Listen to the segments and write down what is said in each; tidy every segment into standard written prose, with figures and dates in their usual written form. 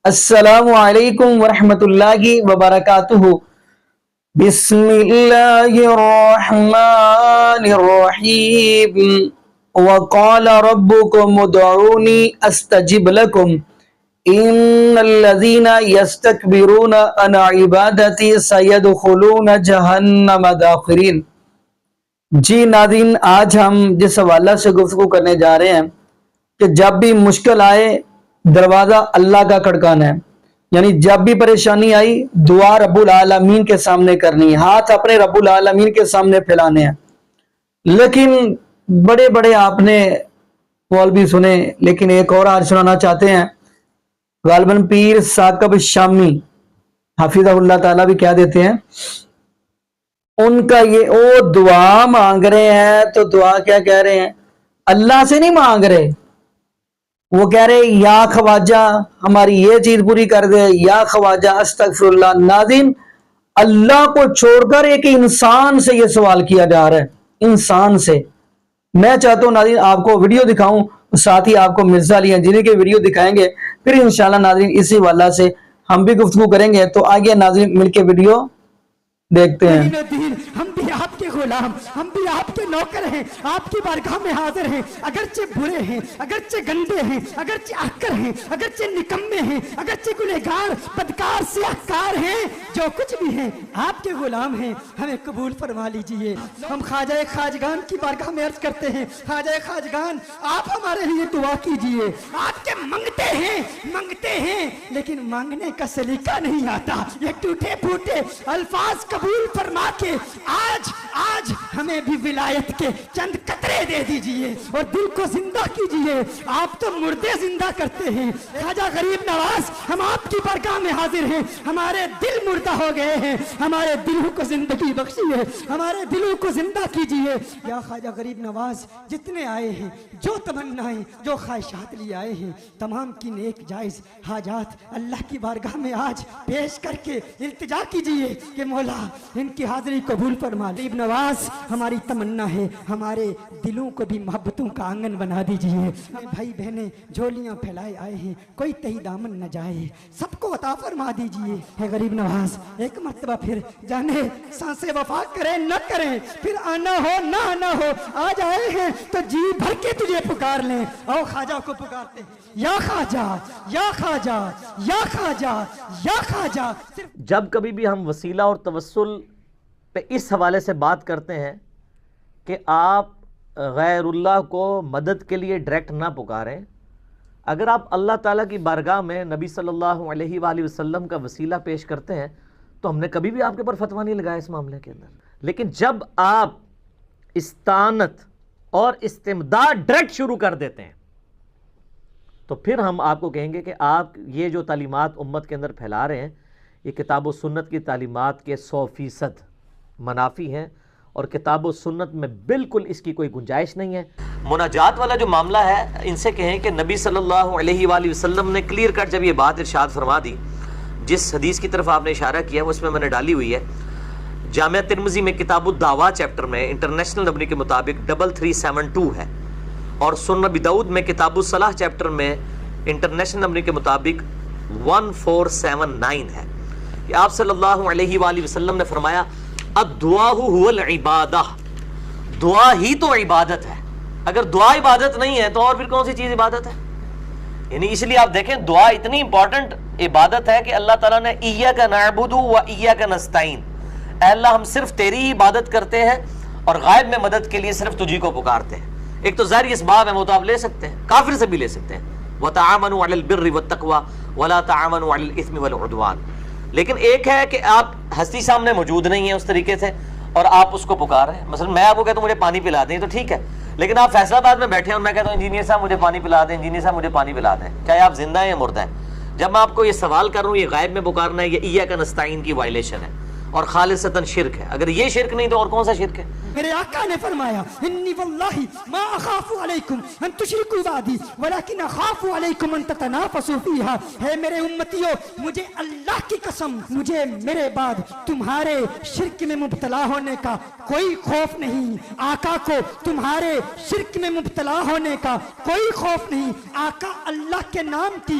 السلام علیکم ورحمۃ اللہ وبرکاتہ۔ بسم اللہ الرحمن الرحیم۔ وقال ربکم ادعونی استجب لکم ان الذین یستکبرون عن عبادتی سیدخلون جہنم داخرین۔ جی ناظرین، آج ہم جس حوالہ سے گفتگو کرنے جا رہے ہیں کہ جب بھی مشکل آئے دروازہ اللہ کا کھڑکانا ہے، یعنی جب بھی پریشانی آئی دعا رب العالمین کے سامنے کرنی ہے، ہاتھ اپنے رب العالمین کے سامنے پھیلانے ہیں۔ لیکن بڑے بڑے آپ نے قول بھی سنے، لیکن ایک اور آج سنانا چاہتے ہیں۔ غالباً پیر ثاقب شامی حفظہ اللہ تعالیٰ بھی کیا دیتے ہیں، ان کا یہ او دعا مانگ رہے ہیں تو دعا کیا کہہ رہے ہیں، اللہ سے نہیں مانگ رہے، وہ کہہ رہے یا خواجہ ہماری یہ چیز پوری کر دے، یا خواجہ استغفر اللہ۔ ناظرین، اللہ کو چھوڑ کر ایک انسان سے یہ سوال کیا جا رہا ہے، انسان سے۔ میں چاہتا ہوں ناظرین آپ کو ویڈیو دکھاؤں، ساتھ ہی آپ کو مرزا علی انجینی کے ویڈیو دکھائیں گے، پھر انشاءاللہ ناظرین اسی حوالہ سے ہم بھی گفتگو کریں گے۔ تو آگے ناظرین مل کے ویڈیو دیکھتے ہیں۔ ہم بھی آپ کے غلام، ہم بھی آپ کے نوکر ہیں، آپ کی بارگاہ میں حاضر ہیں، اگرچہ برے ہیں، اگرچہ گندے ہیں، اگرچہ احقر ہیں، اگرچہ نکمے ہیں، اگرچہ گنہگار بدکار سیاہکار ہیں، جو کچھ بھی ہیں آپ کے غلام ہیں، ہمیں قبول فرما لیجئے۔ ہم خواجہ خواجگان کی بارگاہ میں عرض کرتے ہیں، خواجہ خواجگان آپ ہمارے لیے دعا کیجئے۔ آپ کے منگتے ہیں لیکن مانگنے کا سلیقہ نہیں آتا، یہ ٹوٹے پھوٹے الفاظ قبول فرما کے آج ہمیں بھی ولایت کے چند قطرے دے دیجئے اور دل کو زندہ کیجئے۔ آپ تو مردے زندہ کرتے ہیں، خواجہ غریب نواز ہم آپ کی بارگاہ میں حاضر ہیں، ہمارے دل مردہ ہو گئے ہیں، ہمارے دلوں کو زندگی بخشیے، ہمارے دلوں کو زندہ کیجئے۔ یا خواجہ غریب نواز جتنے آئے ہیں، جو تمنائیں جو خواہشات لیے آئے ہیں، تمام کی نیک جائز حاجات اللہ کی بارگاہ میں آج پیش کر کے التجا کیجئے کہ مولا ان کی حاضری قبول فرما۔ غریب نواز ہماری تمنا ہے ہمارے دلوں کو بھی محبتوں کا آنگن بنا دیجئے۔ بھائی بہنیں جھولیاں پھیلائے آئے ہیں، کوئی تہی دامن نہ جائے، سب کو عطا فرما دیجئے۔ ہے غریب نواز ایک مرتبہ پھر جانے سانسیں وفا کریں نہ کریں، پھر آنا ہو نہ آنا ہو، آج آئے ہیں تو جی بھر کے تجھے پکار لیں۔ او خواجہ کو پکارتے ہیں، یا خواجہ یا خواجہ یا خواجہ یا خواجہ۔ جب کبھی بھی ہم وسیلہ اور توسل پہ اس حوالے سے بات کرتے ہیں کہ آپ غیر اللہ کو مدد کے لیے ڈائریکٹ نہ پکاریں، اگر آپ اللہ تعالیٰ کی بارگاہ میں نبی صلی اللہ علیہ وآلہ وسلم کا وسیلہ پیش کرتے ہیں تو ہم نے کبھی بھی آپ کے اوپر فتویٰ نہیں لگایا اس معاملے کے اندر۔ لیکن جب آپ استعانت اور استمداد ڈائریکٹ شروع کر دیتے ہیں تو پھر ہم آپ کو کہیں گے کہ آپ یہ جو تعلیمات امت کے اندر پھیلا رہے ہیں یہ کتاب و سنت کی تعلیمات کے 100% منافی ہیں، اور کتاب و سنت میں بالکل اس کی کوئی گنجائش نہیں ہے۔ مناجات والا جو معاملہ ہے ان سے کہیں کہ نبی صلی اللہ علیہ وآلہ وسلم نے کلیئر کٹ جب یہ بات ارشاد فرما دی، جس حدیث کی طرف آپ نے اشارہ کیا اس میں نے ڈالی ہوئی ہے، جامعہ ترمذی میں کتاب الدعوہ چیپٹر میں انٹرنیشنل نمبر کے مطابق 3372 ہے، اور سنن ابی داؤد میں کتاب الصلاح چیپٹر میں انٹرنیشنل نمبر کے مطابق 1479 ہے کہ آپ صلی اللہ علیہ وآلہ وسلم نے فرمایا الدعاء هو العبادہ، دعا ہی تو عبادت ہے۔ اگر دعا عبادت نہیں ہے تو اور پھر کون سی چیز عبادت ہے؟ یعنی اس لیے آپ دیکھیں دعا اتنی امپورٹنٹ عبادت ہے کہ اللہ تعالیٰ نے ایاک نعبد و ایاک نستعین، اے اللہ ہم صرف تیری ہی عبادت کرتے ہیں اور غائب میں مدد کے لیے صرف تجھی کو پکارتے ہیں۔ ایک تو ظاہری اسباب ہیں وہ تو آپ لے سکتے ہیں، کافر سے بھی لے سکتے ہیں، وَتَعَامَنُوا عَلَى الْبِرِّ وَالتَّقْوَى وَلَا تَعَامَنُوا عَلَى الْإِثْمِ وَالْعُدْوَانِ۔ لیکن ایک ہے کہ آپ ہستی سامنے موجود نہیں ہیں اس طریقے سے اور آپ اس کو پکار رہے ہیں، مثلا میں آپ کو کہتا ہوں مجھے پانی پلا دیں تو ٹھیک ہے، لیکن آپ فیصلہ آباد میں بیٹھے ہیں اور میں کہتا ہوں انجینئر صاحب مجھے پانی پلا دیں، انجینئر صاحب مجھے پانی پلا دیں، چاہے آپ زندہ ہیں یا مردہ ہیں۔ جب میں آپ کو یہ سوال کر رہا ہوں یہ غائب میں پکارنا ہے، یہ ایاک نستعین کی وائلیشن ہے اور خالصتاً شرک ہے۔ اگر یہ شرک نہیں تو اور کون سا شرک ہے؟ میرے آقا نے فرمایا انی واللہ ما اخاف علیکم ان تشرکوا بعدی ولکن اخاف علیکم ان تتنافسوا فیہا۔ ہے میرے امتیوں مجھے اللہ کی قسم مجھے میرے بعد تمہارے شرک میں مبتلا ہونے کا کوئی خوف نہیں۔ آقا کو تمہارے شرک میں مبتلا ہونے کا کوئی خوف نہیں۔ آقا اللہ کے نام کی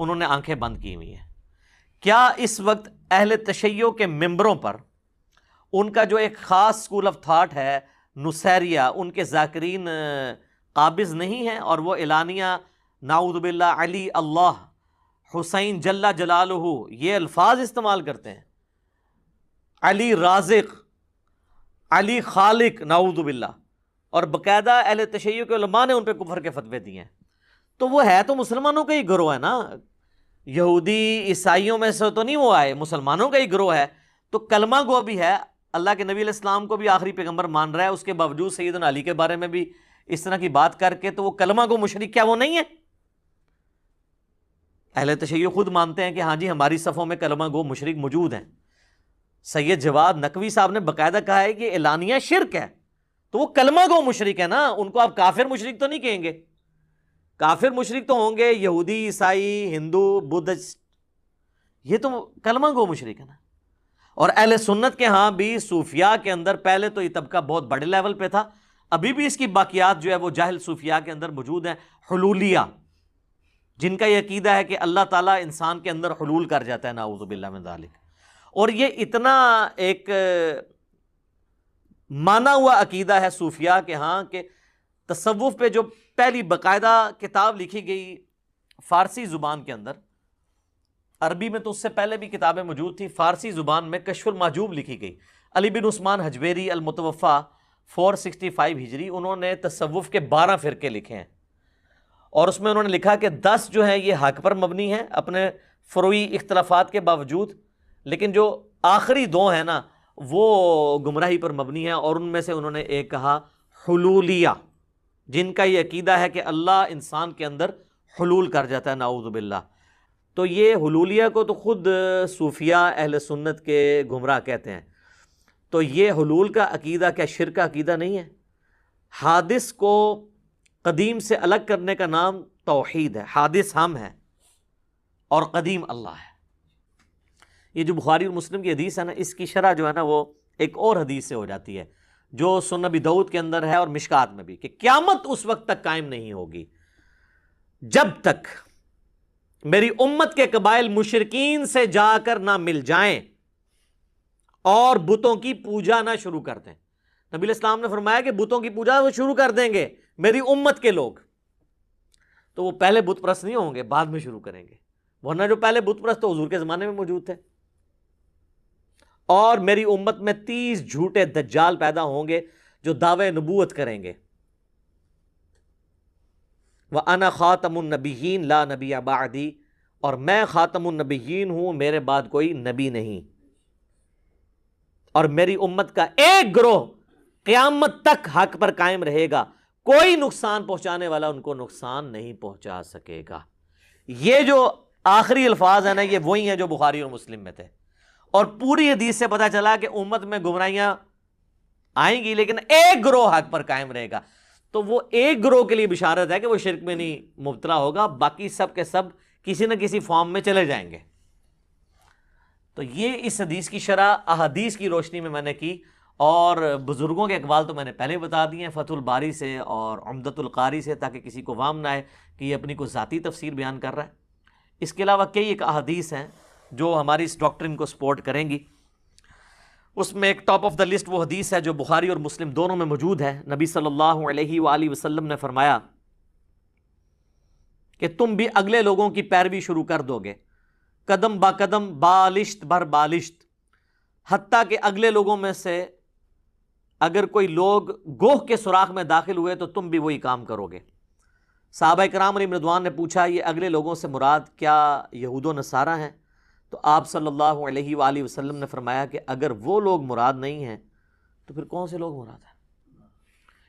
انہوں نے آنکھیں بند کی ہوئی ہیں۔ کیا اس وقت اہل تشیع کے ممبروں پر ان کا جو ایک خاص سکول آف تھاٹ ہے نصیریہ، ان کے ذاکرین قابض نہیں ہیں اور وہ اعلانیہ نعوذ باللہ علی اللہ حسین جل جلالہ یہ الفاظ استعمال کرتے ہیں، علی رازق، علی خالق، نعوذ باللہ، اور باقاعدہ اہل تشیع کے علماء نے ان پہ کفر کے فتوے دیے ہیں؟ تو وہ ہے تو مسلمانوں کا ہی گروہ ہے نا، یہودی عیسائیوں میں سے تو نہیں وہ آئے، مسلمانوں کا ہی گروہ ہے۔ تو کلمہ گو بھی ہے، اللہ کے نبی علیہ السلام کو بھی آخری پیغمبر مان رہا ہے، اس کے باوجود سیدنا علی کے بارے میں بھی اس طرح کی بات کر کے، تو وہ کلمہ گو مشرک کیا وہ نہیں ہے؟ اہل تشیع خود مانتے ہیں کہ ہاں جی ہماری صفوں میں کلمہ گو مشرک موجود ہیں۔ سید جواد نقوی صاحب نے باقاعدہ کہا ہے کہ اعلانیہ شرک ہے، تو وہ کلمہ گو مشرک ہے نا، ان کو آپ کافر مشرک تو نہیں کہیں گے۔ کافر مشرک تو ہوں گے یہودی، عیسائی، ہندو، بدھسٹ، یہ تو کلمہ گو مشرک ہے نا۔ اور اہل سنت کے ہاں بھی صوفیاء کے اندر پہلے تو یہ طبقہ بہت بڑے لیول پہ تھا، ابھی بھی اس کی باقیات جو ہے وہ جاہل صوفیاء کے اندر موجود ہیں، حلولیہ، جن کا یہ عقیدہ ہے کہ اللہ تعالیٰ انسان کے اندر حلول کر جاتا ہے، نعوذ باللہ من ذالک۔ اور یہ اتنا ایک مانا ہوا عقیدہ ہے صوفیاء کے ہاں کہ تصوف پہ جو پہلی باقاعدہ کتاب لکھی گئی فارسی زبان کے اندر، عربی میں تو اس سے پہلے بھی کتابیں موجود تھیں، فارسی زبان میں کشف المحجوب لکھی گئی، علی بن عثمان حجویری المتوفا 465 ہجری، انہوں نے تصوف کے 12 فرقے لکھے ہیں، اور اس میں انہوں نے لکھا کہ 10 جو ہیں یہ حق پر مبنی ہیں اپنے فروعی اختلافات کے باوجود، لیکن جو آخری 2 ہیں نا وہ گمراہی پر مبنی ہیں، اور ان میں سے انہوں نے ایک کہا حلولیہ، جن کا یہ عقیدہ ہے کہ اللہ انسان کے اندر حلول کر جاتا ہے، نعوذ باللہ۔ تو یہ حلولیہ کو تو خود صوفیاء اہل سنت کے گمراہ کہتے ہیں۔ تو یہ حلول کا عقیدہ کیا شرک کا عقیدہ نہیں ہے؟ حادث کو قدیم سے الگ کرنے کا نام توحید ہے، حادث ہم ہیں اور قدیم اللہ ہے۔ یہ جو بخاری اور مسلم کی حدیث ہے نا، اس کی شرح جو ہے نا وہ ایک اور حدیث سے ہو جاتی ہے جو سنن ابی داؤد کے اندر ہے اور مشکات میں بھی، کہ قیامت اس وقت تک قائم نہیں ہوگی جب تک میری امت کے قبائل مشرکین سے جا کر نہ مل جائیں اور بتوں کی پوجا نہ شروع کر دیں۔ نبی علیہ السلام نے فرمایا کہ بتوں کی پوجا وہ شروع کر دیں گے میری امت کے لوگ، تو وہ پہلے بت پرست نہیں ہوں گے، بعد میں شروع کریں گے، ورنہ جو پہلے بت پرست تو حضور کے زمانے میں موجود تھے۔ اور میری امت میں 30 جھوٹے دجال پیدا ہوں گے جو دعوے نبوت کریں گے، وَأَنَا خَاتَمُ النَّبِيِّينَ لَا نَبِيَّ بَعْدِي، اور میں خاتم النبیین ہوں، میرے بعد کوئی نبی نہیں۔ اور میری امت کا ایک گروہ قیامت تک حق پر قائم رہے گا، کوئی نقصان پہنچانے والا ان کو نقصان نہیں پہنچا سکے گا۔ یہ جو آخری الفاظ ہیں نا یہ وہی ہیں جو بخاری اور مسلم میں تھے، اور پوری حدیث سے پتہ چلا کہ امت میں گمراہیاں آئیں گی لیکن ایک گروہ حق پر قائم رہے گا۔ تو وہ ایک گروہ کے لیے بشارت ہے کہ وہ شرک میں نہیں مبتلا ہوگا، باقی سب کے سب کسی نہ کسی فارم میں چلے جائیں گے۔ تو یہ اس حدیث کی شرح احادیث کی روشنی میں نے کی، اور بزرگوں کے اقوال تو میں نے پہلے بتا دیے ہیں فتح الباری سے اور عمدۃ القاری سے، تاکہ کسی کو وہم نہ آئے کہ یہ اپنی کوئی ذاتی تفسیر بیان کر رہا ہے۔ اس کے علاوہ کئی ایک احادیث ہیں جو ہماری اس ڈاکٹرن کو سپورٹ کریں گی۔ اس میں ایک ٹاپ آف دا لسٹ وہ حدیث ہے جو بخاری اور مسلم دونوں میں موجود ہے۔ نبی صلی اللہ علیہ وآلہ وسلم نے فرمایا کہ تم بھی اگلے لوگوں کی پیروی شروع کر دو گے، قدم با قدم، بالشت بر بالشت، حتیٰ کہ اگلے لوگوں میں سے اگر کوئی لوگ گوہ کے سوراخ میں داخل ہوئے تو تم بھی وہی کام کرو گے۔ صحابہ کرام علیہم رضوان نے پوچھا یہ اگلے لوگوں سے مراد کیا یہود و نصارہ ہیں؟ تو آپ صلی اللہ علیہ وآلہ وسلم نے فرمایا کہ اگر وہ لوگ مراد نہیں ہیں تو پھر کون سے لوگ مراد ہیں؟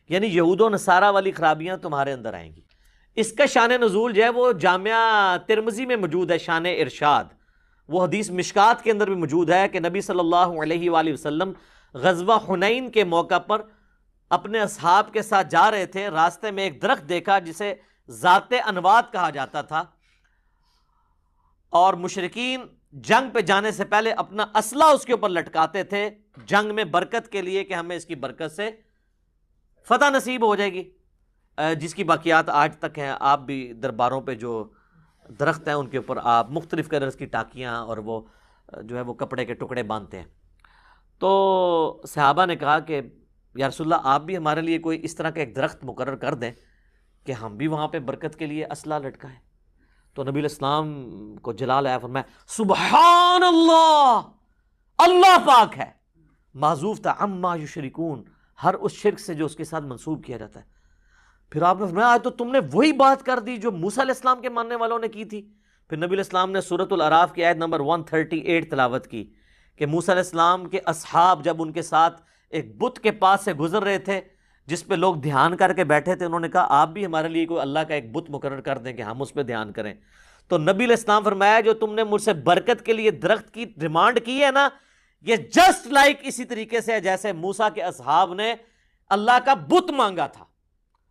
یعنی یہود و نصارہ والی خرابیاں تمہارے اندر آئیں گی۔ اس کا شان نزول جو ہے وہ جامعہ ترمذی میں موجود ہے، شان ارشاد، وہ حدیث مشکات کے اندر بھی موجود ہے کہ نبی صلی اللہ علیہ وآلہ وسلم غزوہ حنین کے موقع پر اپنے اصحاب کے ساتھ جا رہے تھے، راستے میں ایک درخت دیکھا جسے ذات انواد کہا جاتا تھا، اور مشرکین جنگ پہ جانے سے پہلے اپنا اسلحہ اس کے اوپر لٹکاتے تھے جنگ میں برکت کے لیے کہ ہمیں اس کی برکت سے فتح نصیب ہو جائے گی، جس کی باقیات آج تک ہیں۔ آپ بھی درباروں پہ جو درخت ہیں ان کے اوپر آپ مختلف کلرز کی ٹاکیاں اور وہ جو ہے وہ کپڑے کے ٹکڑے باندھتے ہیں. تو صحابہ نے کہا کہ یا رسول اللہ آپ بھی ہمارے لیے کوئی اس طرح کا ایک درخت مقرر کر دیں کہ ہم بھی وہاں پہ برکت کے لیے اسلحہ لٹکائیں. تو نبی علیہ السلام کو جلال آیا، فرمایا سبحان اللہ، اللہ پاک ہے، معذوف تھا عما یشرکون، ہر اس شرک سے جو اس کے ساتھ منسوب کیا جاتا ہے. پھر آپ نے فرمایا تو تم نے وہی بات کر دی جو موسیٰ علیہ السلام کے ماننے والوں نے کی تھی. پھر نبی علیہ السلام نے سورۃ الاعراف کی آیت نمبر 138 تلاوت کی کہ موسیٰ علیہ السلام کے اصحاب جب ان کے ساتھ ایک بت کے پاس سے گزر رہے تھے جس پہ لوگ دھیان کر کے بیٹھے تھے، انہوں نے کہا آپ بھی ہمارے لیے کوئی اللہ کا ایک بت مقرر کر دیں کہ ہم اس پہ دھیان کریں. تو نبی علیہ السلام فرمایا جو تم نے مجھ سے برکت کے لیے درخت کی ڈیمانڈ کی ہے نا، یہ جسٹ لائک اسی طریقے سے ہے جیسے موسیٰ کے اصحاب نے اللہ کا بت مانگا تھا.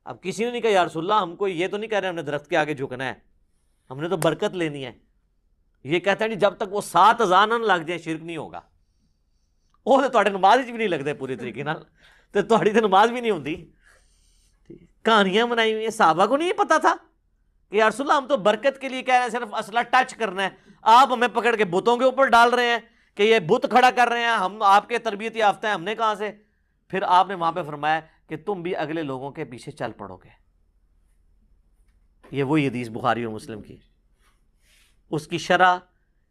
اب کسی نے نہیں کہا یا رسول اللہ ہم کو یہ تو نہیں کہہ رہے ہم نے درخت کے آگے جھکنا ہے، ہم نے تو برکت لینی ہے. یہ کہتا ہے نہیں جب تک وہ 7 اذان نہ لگ جائیں شرک نہیں ہوگا. وہ تو نماز بھی نہیں لگتے پوری طریقے نال، تو تھوڑی تو نماز بھی نہیں ہوتی. کہانیاں بنائی ہوئی ہیں، صحابہ کو نہیں یہ پتا تھا کہ یا رسول اللہ ہم تو برکت کے لیے کہہ رہے ہیں، صرف اسلحہ ٹچ کرنا ہے، آپ ہمیں پکڑ کے بتوں کے اوپر ڈال رہے ہیں کہ یہ بت کھڑا کر رہے ہیں، ہم آپ کے تربیت یافتہ ہیں، ہم نے کہاں سے. پھر آپ نے وہاں پہ فرمایا کہ تم بھی اگلے لوگوں کے پیچھے چل پڑو گے. یہ وہی حدیث بخاری اور مسلم کی، اس کی شرح،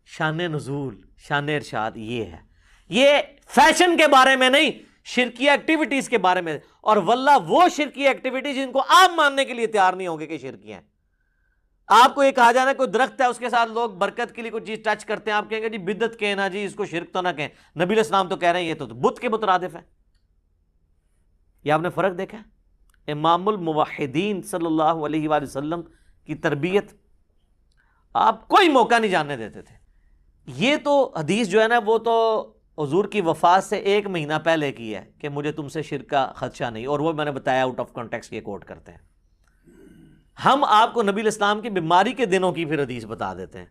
شان نزول، شان ارشاد یہ ہے. یہ فیشن کے بارے میں نہیں، شرکی ایکٹیویٹیز کے بارے میں. اور واللہ وہ شرکی ایکٹیویٹیز جن کو آپ ماننے کے لیے تیار نہیں ہوں گے کہ شرکی ہیں. آپ کو یہ کہا جانا ہے کوئی درخت ہے اس کے ساتھ لوگ برکت کے لیے کوئی چیز ٹچ کرتے ہیں، آپ کہیں گے جی بدعت کہنا، جی اس کو شرک تو نہ کہیں. نبی علیہ السلام تو کہہ رہے ہیں یہ تو بت کے مترادف ہے. یہ آپ نے فرق دیکھا ہے؟ امام الموحدین صلی اللہ علیہ وآلہ وسلم کی تربیت آپ کوئی موقع نہیں جاننے دیتے تھے. یہ تو حدیث جو ہے نا وہ تو حضور کی وفات سے 1 مہینہ پہلے کی ہے کہ مجھے تم سے شرک کا خدشہ نہیں، اور وہ میں نے بتایا آؤٹ آف کانٹیکسٹ یہ کوٹ کرتے ہیں. ہم آپ کو نبی علیہ السلام کی بیماری کے دنوں کی پھر حدیث بتا دیتے ہیں،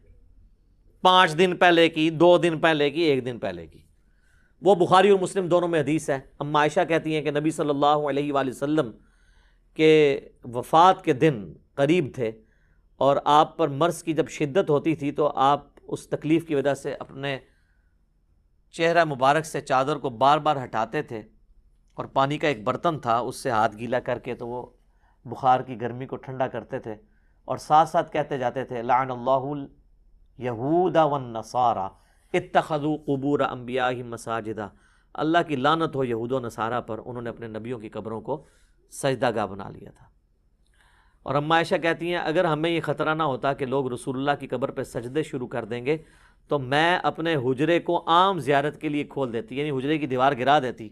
5 دن پہلے کی، 2 دن پہلے کی، 1 دن پہلے کی. وہ بخاری اور مسلم دونوں میں حدیث ہے. اما عائشہ کہتی ہیں کہ نبی صلی اللہ علیہ وآلہ وسلم کے وفات کے دن قریب تھے، اور آپ پر مرض کی جب شدت ہوتی تھی تو آپ اس تکلیف کی وجہ سے اپنے چہرہ مبارک سے چادر کو بار بار ہٹاتے تھے، اور پانی کا ایک برتن تھا اس سے ہاتھ گیلا کر کے تو وہ بخار کی گرمی کو ٹھنڈا کرتے تھے، اور ساتھ ساتھ کہتے جاتے تھے لعن اللہ الیہود والنصارى اتخذوا قبور انبیائہم مساجدا. اللہ کی لعنت ہو یہود و نصارہ پر، انہوں نے اپنے نبیوں کی قبروں کو سجدہ گاہ بنا لیا تھا. اور اما عائشہ کہتی ہیں اگر ہمیں یہ خطرہ نہ ہوتا کہ لوگ رسول اللہ کی قبر پہ سجدے شروع کر دیں گے تو میں اپنے حجرے کو عام زیارت کے لیے کھول دیتی، یعنی حجرے کی دیوار گرا دیتی،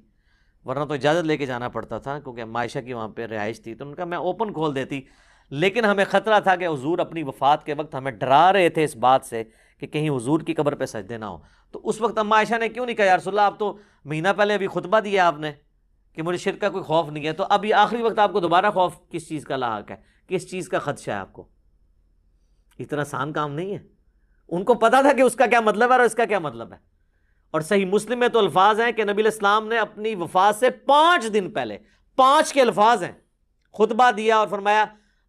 ورنہ تو اجازت لے کے جانا پڑتا تھا کیونکہ اما عائشہ کی وہاں پہ رہائش تھی. تو ان کا میں اوپن کھول دیتی، لیکن ہمیں خطرہ تھا کہ حضور اپنی وفات کے وقت ہمیں ڈرا رہے تھے اس بات سے کہ کہیں حضور کی قبر پہ سجدے نہ ہو. تو اس وقت اما عائشہ نے کیوں نہیں کہا یا رسول اللہ آپ تو مہینہ پہلے ابھی خطبہ دیا آپ نے کہ مجھے شرک کا کوئی خوف نہیں ہے، تو اب یہ آخری وقت آپ کو دوبارہ خوف کس چیز کا لاحق ہے، کس چیز کا خدشہ ہے آپ کو؟ اتنا آسان کام نہیں ہے. ان کو پتا تھا کہ اس کا کیا مطلب ہے اور اس کا کیا مطلب ہے. اور صحیح مسلم میں تو الفاظ ہیں کہ نبی علیہ السلام نے اپنی وفات سے 5 دن پہلے، 5 کے الفاظ ہیں، خطبہ دیا اور فرمایا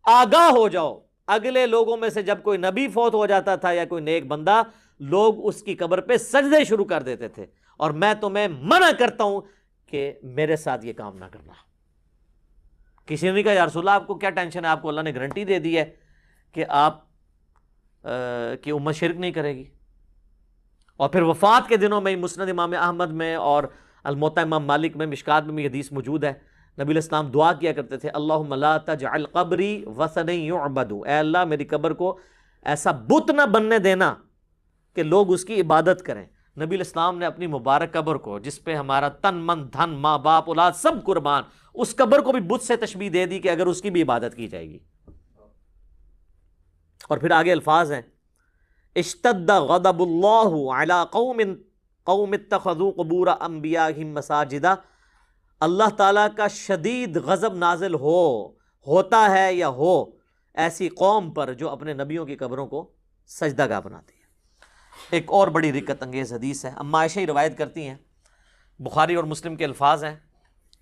آگاہ ہو جاؤ، اگلے لوگوں میں سے جب کوئی نبی فوت ہو جاتا تھا یا کوئی نیک بندہ، لوگ اس کی قبر پہ سجدے شروع کر دیتے تھے، اور میں تمہیں منع کرتا ہوں کہ میرے ساتھ یہ کام نہ کرنا. کسی نے نہیں کہا یا رسول اللہ آپ کو کیا ٹینشن ہے، آپ کو اللہ نے گارنٹی دے دی ہے کہ آپ کی امت شرک نہیں کرے گی. اور پھر وفات کے دنوں میں مسند امام احمد میں اور الموطا امام مالک میں، مشکات میں یہ حدیث موجود ہے، نبی علیہ السلام دعا کیا کرتے تھے اللہم لا تجعل قبری وثنا یعبد، اے اللہ میری قبر کو ایسا بت نہ بننے دینا کہ لوگ اس کی عبادت کریں. نبی علیہ السلام نے اپنی مبارک قبر کو، جس پہ ہمارا تن من دھن ماں باپ اولاد سب قربان، اس قبر کو بھی بت سے تشبیہ دے دی کہ اگر اس کی بھی عبادت کی جائے گی. اور پھر آگے الفاظ ہیں اشتد غضب اللہ علی قوم اتخذوا قبور انبیائہم مساجدا، اللہ تعالیٰ کا شدید غضب نازل ہوتا ہے یا ہو ایسی قوم پر جو اپنے نبیوں کی قبروں کو سجدہ گاہ بناتی ہے. ایک اور بڑی رکت انگیز حدیث ہے، اما عائشہ ہی روایت کرتی ہیں، بخاری اور مسلم کے الفاظ ہیں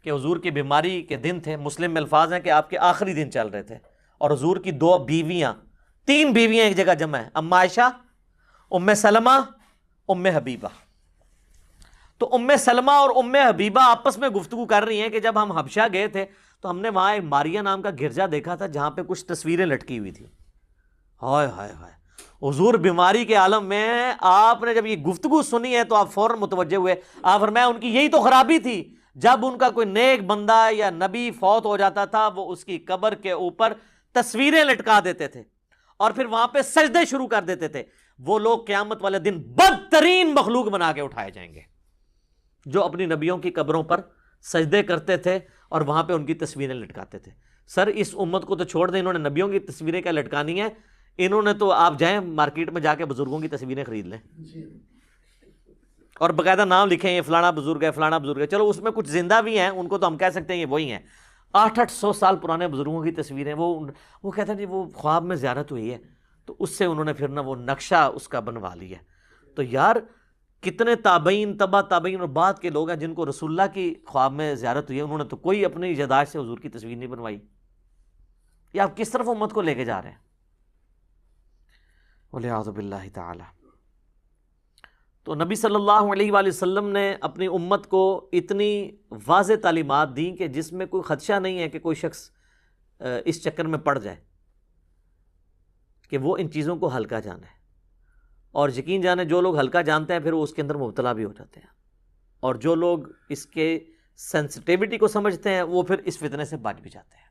کہ حضور کی بیماری کے دن تھے. مسلم میں الفاظ ہیں کہ آپ کے آخری دن چل رہے تھے، اور حضور کی 2 بیویاں 3 بیویاں ایک جگہ جمع ہیں، ام عائشہ، ام سلمہ، ام حبیبہ۔ تو ام سلمہ اور ام حبیبہ آپس میں گفتگو کر رہی ہیں کہ جب ہم حبشہ گئے تھے تو ہم نے وہاں ایک ماریا نام کا گرجا دیکھا تھا جہاں پہ کچھ تصویریں لٹکی ہوئی تھی۔ ہائے ہائے ہائے، حضور بیماری کے عالم میں آپ نے جب یہ گفتگو سنی ہے تو آپ فوراً متوجہ ہوئے۔ آپ فرمایا ان کی یہی تو خرابی تھی، جب ان کا کوئی نیک بندہ یا نبی فوت ہو جاتا تھا وہ اس کی قبر کے اوپر تصویریں لٹکا دیتے تھے اور پھر وہاں پہ سجدے شروع کر دیتے تھے۔ وہ لوگ قیامت والے دن بدترین مخلوق بنا کے اٹھائے جائیں گے جو اپنی نبیوں کی قبروں پر سجدے کرتے تھے اور وہاں پہ ان کی تصویریں لٹکاتے تھے۔ سر اس امت کو تو چھوڑ دیں، انہوں نے نبیوں کی تصویریں کیا لٹکانی ہیں؟ انہوں نے تو، آپ جائیں مارکیٹ میں جا کے بزرگوں کی تصویریں خرید لیں اور باقاعدہ نام لکھیں یہ فلانا بزرگ ہے فلانا بزرگ ہے۔ چلو اس میں کچھ زندہ بھی ہیں، ان کو تو ہم کہہ سکتے ہیں یہ وہی ہیں۔ 800 سال پرانے بزرگوں کی تصویریں، وہ کہتے ہیں جی وہ خواب میں زیارت ہوئی ہے، تو اس سے انہوں نے پھر نہ وہ نقشہ اس کا بنوا لیا۔ تو یار کتنے تابعین، تبع تابعین اور بعد کے لوگ ہیں جن کو رسول اللہ کی خواب میں زیارت ہوئی ہے، انہوں نے تو کوئی اپنی یاداشت سے حضور کی تصویر نہیں بنوائی۔ یہ آپ کس طرف امت کو لے کے جا رہے ہیں؟ وَلِعَاذُ بِاللَّهِ تعالی۔ تو نبی صلی اللہ علیہ وآلہ وسلم نے اپنی امت کو اتنی واضح تعلیمات دیں کہ جس میں کوئی خدشہ نہیں ہے کہ کوئی شخص اس چکر میں پڑ جائے کہ وہ ان چیزوں کو ہلکا جانے، اور یقین جانے جو لوگ ہلکا جانتے ہیں پھر وہ اس کے اندر مبتلا بھی ہو جاتے ہیں، اور جو لوگ اس کے سینسٹیوٹی کو سمجھتے ہیں وہ پھر اس فتنے سے بچ بھی جاتے ہیں۔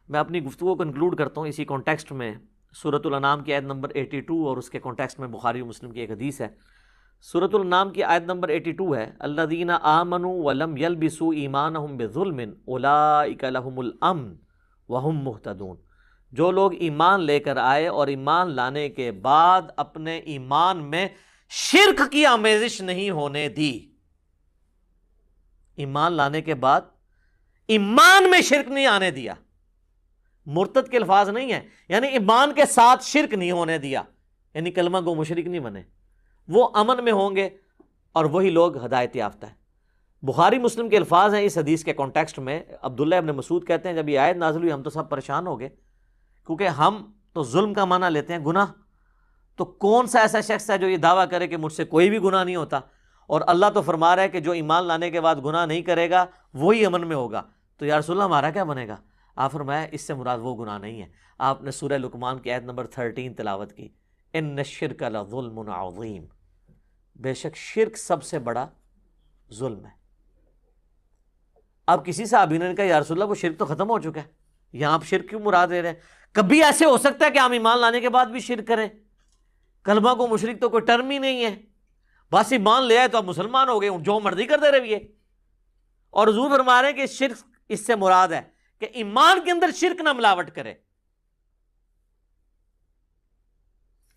میں اپنی گفتگو کو انکلوڈ کرتا ہوں اسی کانٹیکسٹ میں۔ سورۃ الانعام کی آیت نمبر 82 اور اس کے کانٹیکسٹ میں بخاری و مسلم کی ایک حدیث ہے۔ سورۃ الانعام کی آیت نمبر 82 ہے، الذین آمنوا ولم یلبسوا ایمانہم بظلم اولئک لہم الامن وہم مہتدون۔ جو لوگ ایمان لے کر آئے اور ایمان لانے کے بعد اپنے ایمان میں شرک کی آمیزش نہیں ہونے دی، ایمان لانے کے بعد ایمان میں شرک نہیں آنے دیا، مرتد کے الفاظ نہیں ہیں، یعنی ایمان کے ساتھ شرک نہیں ہونے دیا، یعنی کلمہ گو مشرک نہیں بنے، وہ امن میں ہوں گے اور وہی لوگ ہدایت یافتہ ہیں۔ بخاری مسلم کے الفاظ ہیں اس حدیث کے کانٹیکسٹ میں۔ عبداللہ ابن مسعود کہتے ہیں جب یہ آیت نازل ہوئی ہم تو سب پریشان ہو گئے، کیونکہ ہم تو ظلم کا معنی لیتے ہیں گناہ، تو کون سا ایسا شخص ہے جو یہ دعویٰ کرے کہ مجھ سے کوئی بھی گناہ نہیں ہوتا، اور اللہ تو فرما رہا ہے کہ جو ایمان لانے کے بعد گناہ نہیں کرے گا وہی امن میں ہوگا، تو یا رسول اللہ ہمارا کیا بنے گا؟ آپ فرمایا اس سے مراد وہ گناہ نہیں ہے۔ آپ نے سورہ لقمان کی آیت نمبر 13 تلاوت کی، ان الشرک لظلم عظیم، بے شک شرک سب سے بڑا ظلم ہے۔ اب کسی صحابی نے کہا یا رسول اللہ وہ شرک تو ختم ہو چکا ہے، یہاں آپ شرک کیوں مراد لے رہے ہیں؟ کبھی ایسے ہو سکتا ہے کہ ہم ایمان لانے کے بعد بھی شرک کریں؟ کلمہ کو مشرک تو کوئی ٹرم ہی نہیں ہے، بس ایمان لے آئے تو آپ مسلمان ہو گئے، جو مرضی کرتے رہیے۔ اور حضور فرما رہے ہیں کہ شرک اس سے مراد ہے کہ ایمان کے اندر شرک نہ ملاوٹ کرے۔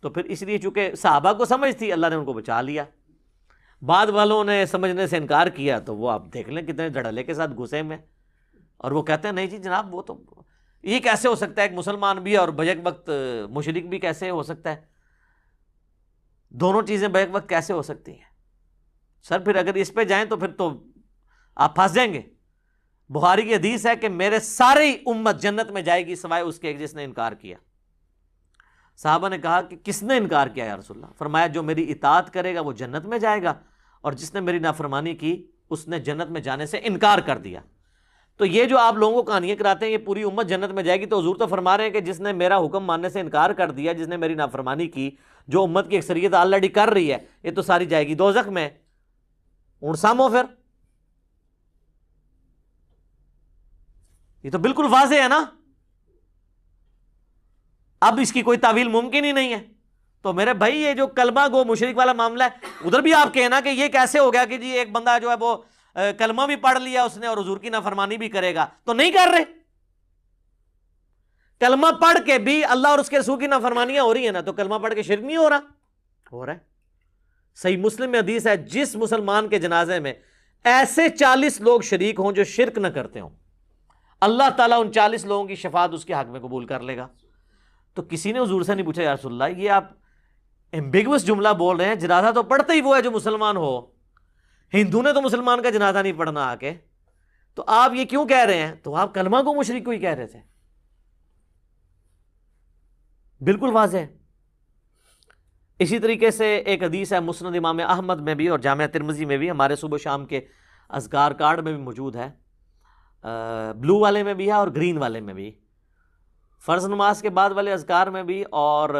تو پھر اس لیے چونکہ صحابہ کو سمجھ تھی اللہ نے ان کو بچا لیا، بعد والوں نے سمجھنے سے انکار کیا تو وہ آپ دیکھ لیں کتنے دھڑلے کے ساتھ گھسے میں، اور وہ کہتے ہیں نہیں جی جناب وہ تو یہ کیسے ہو سکتا ہے، ایک مسلمان بھی اور بیک وقت مشرک بھی کیسے ہو سکتا ہے، دونوں چیزیں بیک وقت کیسے ہو سکتی ہیں؟ سر پھر اگر اس پہ جائیں تو پھر تو آپ پھنس جائیں گے۔ بخاری کی حدیث ہے کہ میرے ساری امت جنت میں جائے گی سوائے اس کے ایک جس نے انکار کیا۔ صحابہ نے کہا کہ کس نے انکار کیا یا رسول اللہ؟ فرمایا جو میری اطاعت کرے گا وہ جنت میں جائے گا، اور جس نے میری نافرمانی کی اس نے جنت میں جانے سے انکار کر دیا۔ تو یہ جو آپ لوگوں کو کہانیاں کراتے ہیں یہ پوری امت جنت میں جائے گی، تو حضور تو فرما رہے ہیں کہ جس نے میرا حکم ماننے سے انکار کر دیا، جس نے میری نافرمانی کی، جو امت کی اکثریت آلریڈی کر رہی ہے، یہ تو ساری جائے گی دوزخ میں۔ اونٹ سامو پھر یہ تو بالکل واضح ہے نا، اب اس کی کوئی تعویل ممکن ہی نہیں ہے۔ تو میرے بھائی یہ جو کلمہ گو مشرک والا معاملہ ہے ادھر بھی آپ کہنا کہ یہ کیسے ہو گیا کہ جی ایک بندہ جو ہے وہ کلمہ بھی پڑھ لیا اس نے اور حضور کی نافرمانی بھی کرے گا، تو نہیں کر رہے۔ کلمہ پڑھ کے بھی اللہ اور اس کے رسول کی نافرمانیاں ہو رہی ہیں نا، تو کلمہ پڑھ کے شرک نہیں ہو رہا؟ ہو رہا ہے۔ صحیح مسلم میں حدیث ہے جس مسلمان کے جنازے میں ایسے 40 لوگ شریک ہوں جو شرک نہ کرتے ہوں، اللہ تعالیٰ ان 40 لوگوں کی شفاعت اس کے حق میں قبول کر لے گا۔ تو کسی نے حضور سے نہیں پوچھا یا رسول اللہ یہ آپ ایمبیگوس جملہ بول رہے ہیں، جنازہ تو پڑھتا ہی وہ ہے جو مسلمان ہو، ہندو نے تو مسلمان کا جنازہ نہیں پڑھنا آ کے، تو آپ یہ کیوں کہہ رہے ہیں؟ تو آپ کلمہ کو مشرک کو ہی کہہ رہے تھے۔ بالکل واضح ہے۔ اسی طریقے سے ایک حدیث ہے مسند امام احمد میں بھی اور جامع ترمذی میں بھی، ہمارے صبح شام کے اذکار کارڈ میں بھی موجود ہے، بلو والے میں بھی ہے اور گرین والے میں بھی، فرض نماز کے بعد والے اذکار میں بھی اور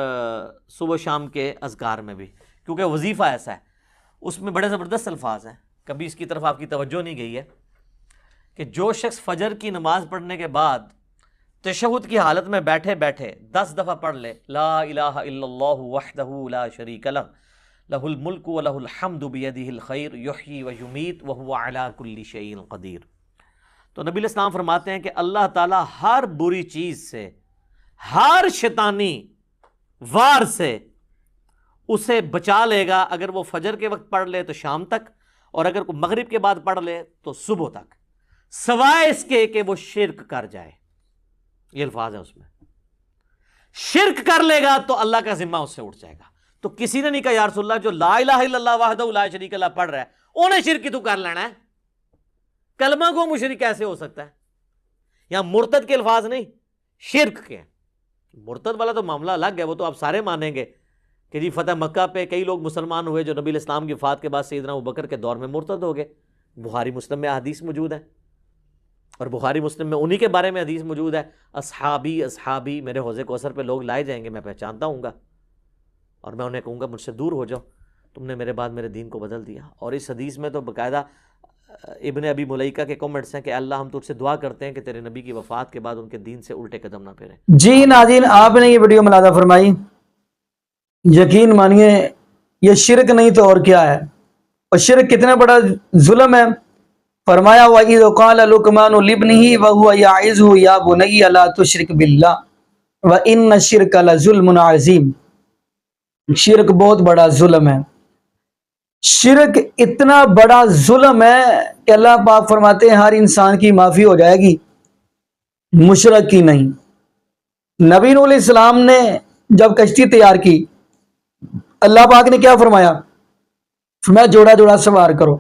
صبح شام کے اذکار میں بھی، کیونکہ وظیفہ ایسا ہے اس میں بڑے زبردست الفاظ ہیں، کبھی اس کی طرف آپ کی توجہ نہیں گئی ہے کہ جو شخص فجر کی نماز پڑھنے کے بعد تشہد کی حالت میں بیٹھے بیٹھے 10 دفعہ پڑھ لے لا الہ الا اللہ وحدہ لا شریک لہ لہ الملک و لہ الحمد بیدہ الخیر یحیی و یمیت وہو علی کل شیء قدیر، تو نبی علیہ السلام فرماتے ہیں کہ اللہ تعالیٰ ہر بری چیز سے، ہر شیطانی وار سے اسے بچا لے گا اگر وہ فجر کے وقت پڑھ لے تو شام تک، اور اگر وہ مغرب کے بعد پڑھ لے تو صبح تک، سوائے اس کے کہ وہ شرک کر جائے۔ یہ الفاظ ہے اس میں، شرک کر لے گا تو اللہ کا ذمہ اس سے اٹھ جائے گا۔ تو کسی نے نہیں کہا یا رسول اللہ جو لا الہ الا اللہ وحدہ لا شریک لہ پڑھ رہا ہے انہیں شرک تو کر لینا ہے، کلمہ کو مشرک کیسے ہو سکتا ہے؟ یہاں مرتد کے الفاظ نہیں، شرک کے ہیں۔ مرتد والا تو معاملہ الگ ہے، وہ تو آپ سارے مانیں گے کہ جی فتح مکہ پہ کئی لوگ مسلمان ہوئے جو نبی علیہ السلام کی وفات کے بعد سیدنا ابوبکر کے دور میں مرتد ہو گئے، بخاری مسلم میں حدیث موجود ہے، اور بخاری مسلم میں انہی کے بارے میں حدیث موجود ہے، اصحابی اصحابی، میرے حوض کوثر پہ لوگ لائے جائیں گے، میں پہچانتا ہوں گا اور میں انہیں کہوں گا مجھ سے دور ہو جاؤ، تم نے میرے بعد میرے دین کو بدل دیا۔ اور اس حدیث میں تو باقاعدہ ابن ابی ملیکہ کے کمنٹس ہیں کہ اللہ ہم تجھ سے دعا کرتے ہیں کہ تیرے نبی کی وفات کے بعد ان کے دین سے الٹے قدم نہ پھیریں۔ جی ناظرین، آپ نے یہ ویڈیو ملاحظہ فرمائی، یقین مانیے یہ شرک نہیں تو اور کیا ہے، اور شرک کتنا بڑا ظلم ہے۔ فرمایا وَإِذْ قَالَ لُقْمَانُ لِابْنِهِ وَهُوَ يَعِظُهُ يَا بُنَيَّ لَا تُشْرِكْ بِاللَّهِ وَإِنَّ الشِّرْكَ لَظُلْمٌ عَظِيمٌ، شرک بہت بڑا ظلم ہے، شرک اتنا بڑا ظلم ہے کہ اللہ پاک فرماتے ہیں ہر انسان کی معافی ہو جائے گی، مشرک کی نہیں۔ نبی نوح علیہ السلام نے جب کشتی تیار کی، اللہ پاک نے کیا فرمایا؟ فرمایا جوڑا جوڑا سوار کرو،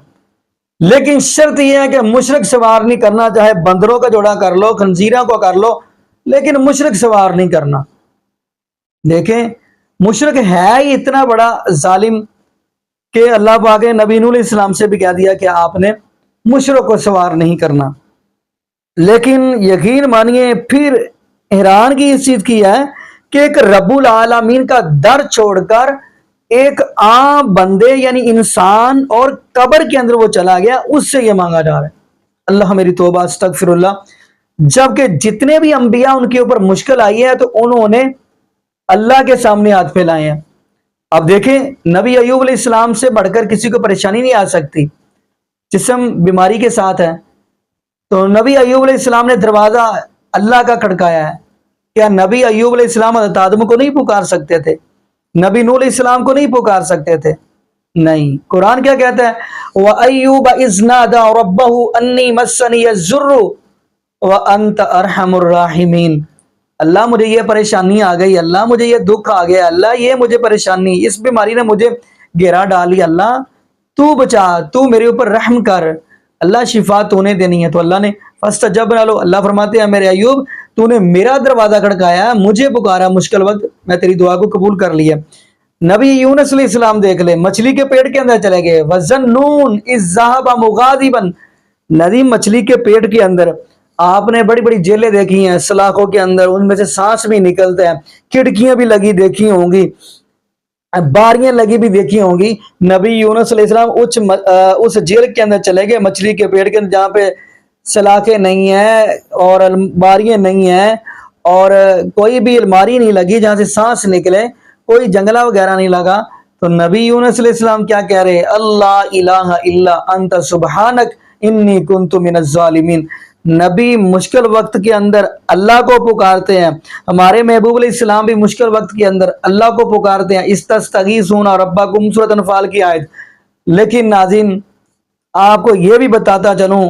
لیکن شرط یہ ہے کہ مشرک سوار نہیں کرنا، چاہے بندروں کا جوڑا کر لو، خنزیروں کو کر لو، لیکن مشرک سوار نہیں کرنا۔ دیکھیں مشرک ہے ہی اتنا بڑا ظالم کہ اللہ پاک نے نبی نوح علیہ السلام سے بھی کہہ دیا کہ آپ نے مشرک کو سوار نہیں کرنا۔ لیکن یقین مانیے پھر حیران کی اس چیز کی ہے کہ ایک رب العالمین کا در چھوڑ کر ایک عام بندے یعنی انسان اور قبر کے اندر وہ چلا گیا، اس سے یہ مانگا جا رہا ہے۔ اللہ میری توبہ استغفر اللہ۔ جبکہ جتنے بھی انبیاء ان کے اوپر مشکل آئی ہے تو انہوں نے اللہ کے سامنے ہاتھ پھیلائے ہیں۔ اب دیکھیں نبی ایوب علیہ السلام سے بڑھ کر کسی کو پریشانی نہیں آ سکتی، جسم بیماری کے ساتھ ہے، تو نبی ایوب علیہ السلام نے دروازہ اللہ کا کھڑکایا ہے۔ کیا نبی ایوب علیہ السلام حضرت آدم کو نہیں پکار سکتے تھے؟ نبی نوح علیہ السلام کو نہیں پکار سکتے تھے؟ نہیں۔ قرآن کیا کہتا ہے؟ وَأَيُّوبَ إِذْ نَادَىٰ رَبَّهُ أَنِّي مَسَّنِيَ الضُّرُّ وَأَنْتَ أَرْحَمُ الرَّاحِمِينَ، اللہ مجھے یہ پریشانی آ گئی، اللہ مجھے یہ دکھ آ گیا، اللہ یہ مجھے پریشانی، اس بیماری نے مجھے گھیرا ڈالی، اللہ تو بچا، تو میرے اوپر رحم کر، اللہ شفا تو نے دینی ہے۔ تو اللہ نے فاستجبنا له، اللہ فرماتے ہیں میرے ایوب تو نے میرا دروازہ کھڑکایا، مجھے پکارا مشکل وقت، میں تیری دعا کو قبول کر لیا۔ نبی یونس علیہ السلام دیکھ لے، مچھلی کے پیٹ کے اندر چلے گئے، وَظَنُّونَ إِذْ ذَهَبَ مُغَاضِبًا، ندی مچھلی کے پیٹ کے اندر آپ نے بڑی بڑی جیلیں دیکھی ہیں، سلاخوں کے اندر ان میں سے سانس بھی نکلتا ہے، کھڑکیاں بھی لگی دیکھی ہوں گی، باریاں لگی بھی دیکھی ہوں گی۔ نبی یونس علیہ السلام اس جیل کے اندر چلے گئے، مچھلی کے پیٹ کے اندر، جہاں پہ سلاخیں نہیں ہیں اور باریاں نہیں ہیں اور کوئی بھی الماری نہیں لگی جہاں سے سانس نکلے، کوئی جنگلہ وغیرہ نہیں لگا۔ تو نبی یونس علیہ السلام کیا کہہ رہے؟ اللہ الہ الا انت سبحانک انی کنت من الظالمین۔ نبی مشکل وقت کے اندر اللہ کو پکارتے ہیں، ہمارے محبوب علیہ السلام بھی مشکل وقت کے اندر اللہ کو پکارتے ہیں، استستغیثون ربکم، سورۃ انفال کی آیت۔ لیکن ناظرین آپ کو یہ بھی بتاتا چلوں،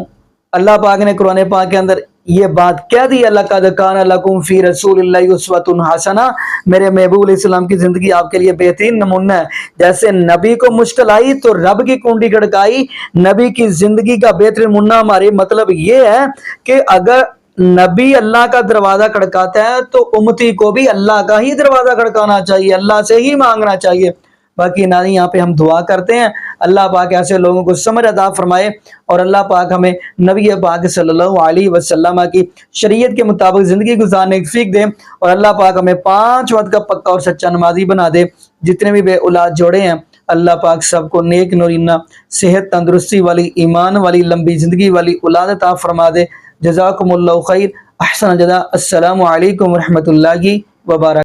اللہ پاک نے قرآن پاک کے اندر یہ بات کہہ دی، لَقَدْ كَانَ لَكُمْ فِي رَسُولِ اللَّهِ أُسْوَةٌ حَسَنَةٌ، میرے محبوب علیہ السلام کی زندگی آپ کے لیے بہترین نمونہ ہے۔ جیسے نبی کو مشکل آئی تو رب کی کنڈی کھڑکائی، نبی کی زندگی کا بہترین نمونہ ہمارے مطلب یہ ہے کہ اگر نبی اللہ کا دروازہ کھڑکاتا ہے تو امتی کو بھی اللہ کا ہی دروازہ کھڑکانا چاہیے، اللہ سے ہی مانگنا چاہیے۔ باقی نانی یہاں پہ ہم دعا کرتے ہیں اللہ پاک ایسے لوگوں کو سمجھ عطا فرمائے، اور اللہ پاک ہمیں نبی پاک صلی اللہ علیہ وسلم کی شریعت کے مطابق زندگی گزارنے کی توفیق دے، اور اللہ پاک ہمیں 5 وقت کا پکا اور سچا نمازی بنا دے۔ جتنے بھی بے اولاد جوڑے ہیں اللہ پاک سب کو نیک نورینہ صحت تندرستی والی ایمان والی لمبی زندگی والی اولاد عطا فرما دے۔ جزاکم اللہ خیر، احسن جزا۔ السلام علیکم ورحمۃ اللہ وبرکاتہ۔